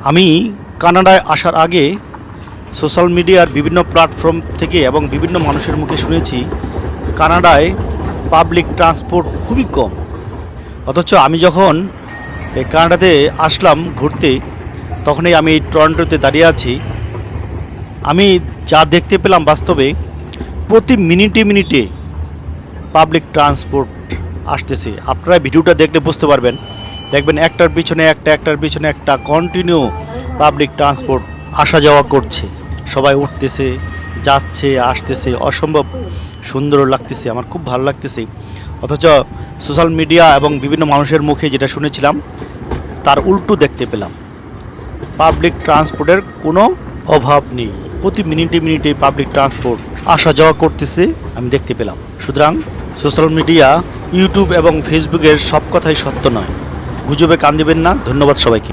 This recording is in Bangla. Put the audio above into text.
আমি কানাডায় আসার আগে সোশ্যাল মিডিয়ার বিভিন্ন প্ল্যাটফর্ম থেকে এবং বিভিন্ন মানুষের মুখে শুনেছি কানাডায় পাবলিক ট্রান্সপোর্ট খুবই কম। অথচ আমি যখন কানাডাতে আসলাম ঘুরতে, তখনই আমি টরন্টোতে দাঁড়িয়ে আছি। আমি যা দেখতে পেলাম বাস্তবে, প্রতি মিনিটে মিনিটে পাবলিক ট্রান্সপোর্ট আসতেছে। আপনারা ভিডিওটা দেখলে বুঝতে পারবেন, দেখবেন একটার পিছনে একটা কন্টিনিউ পাবলিক ট্রান্সপোর্ট আসা যাওয়া করছে। সবাই উঠতেছে, যাচ্ছে, আসতেছে, অসম্ভব সুন্দর লাগতেছে, আমার খুব ভালো লাগতেছে। অথচ সোশ্যাল মিডিয়া এবং বিভিন্ন মানুষের মুখে যেটা শুনেছিলাম তার উল্টো দেখতে পেলাম। পাবলিক ট্রান্সপোর্টের কোনো অভাব নেই, প্রতি মিনিটে মিনিটে পাবলিক ট্রান্সপোর্ট আসা যাওয়া করতেছে আমি দেখতে পেলাম। সুতরাং সোশ্যাল মিডিয়া, ইউটিউব এবং ফেসবুকের সব কথাই সত্য নয়। গুজবে কান দেবেন না। ধন্যবাদ সবাইকে।